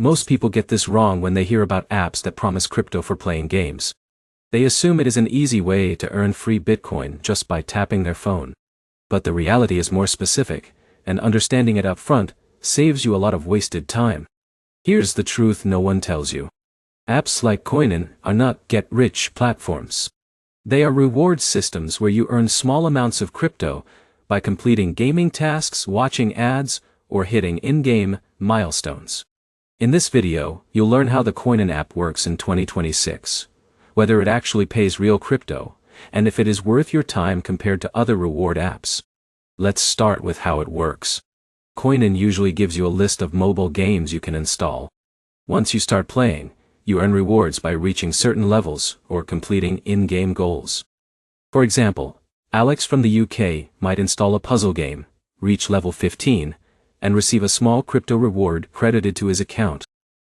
Most people get this wrong when they hear about apps that promise crypto for playing games. They assume it is an easy way to earn free Bitcoin just by tapping their phone. But the reality is more specific, and understanding it up front saves you a lot of wasted time. Here's the truth no one tells you. Apps like CoinIn are not get-rich platforms. They are reward systems where you earn small amounts of crypto by completing gaming tasks, watching ads, or hitting in-game milestones. In this video, you'll learn how the CoinIn app works in 2026, whether it actually pays real crypto, and if it is worth your time compared to other reward apps. Let's start with how it works. CoinIn usually gives you a list of mobile games you can install. Once you start playing, you earn rewards by reaching certain levels or completing in-game goals. For example, Alex from the UK might install a puzzle game, reach level 15, and receive a small crypto reward credited to his account.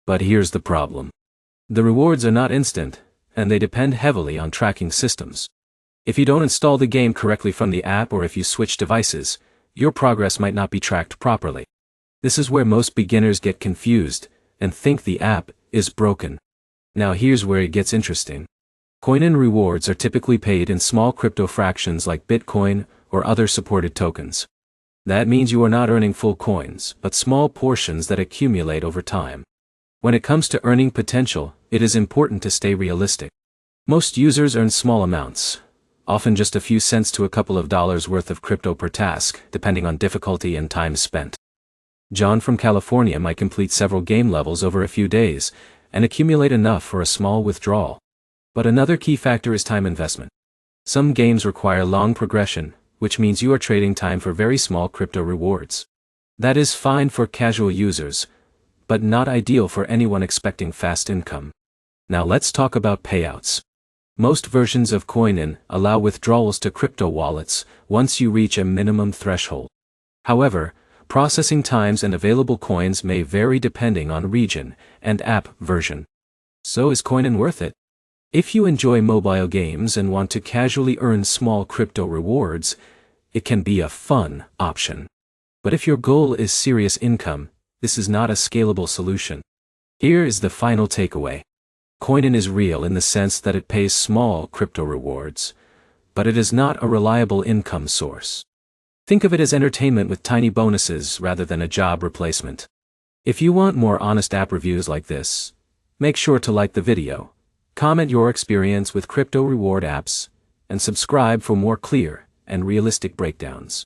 But here's the problem. The rewards are not instant, and they depend heavily on tracking systems. If you don't install the game correctly from the app or if you switch devices, your progress might not be tracked properly. This is where most beginners get confused and think the app is broken. Now here's where it gets interesting. CoinIn rewards are typically paid in small crypto fractions like Bitcoin or other supported tokens. That means you are not earning full coins, but small portions that accumulate over time. When it comes to earning potential, it is important to stay realistic. Most users earn small amounts, often just a few cents to a couple of dollars worth of crypto per task, depending on difficulty and time spent. John from California might complete several game levels over a few days and accumulate enough for a small withdrawal. But another key factor is time investment. Some games require long progression, which means you are trading time for very small crypto rewards. That is fine for casual users, but not ideal for anyone expecting fast income. Now let's talk about payouts. Most versions of CoinIn allow withdrawals to crypto wallets once you reach a minimum threshold. However, processing times and available coins may vary depending on region and app version. So is CoinIn worth it? If you enjoy mobile games and want to casually earn small crypto rewards, it can be a fun option. But if your goal is serious income, this is not a scalable solution. Here is the final takeaway. CoinIn is real in the sense that it pays small crypto rewards, but it is not a reliable income source. Think of it as entertainment with tiny bonuses rather than a job replacement. If you want more honest app reviews like this, make sure to like the video, comment your experience with crypto reward apps, and subscribe for more clear and realistic breakdowns.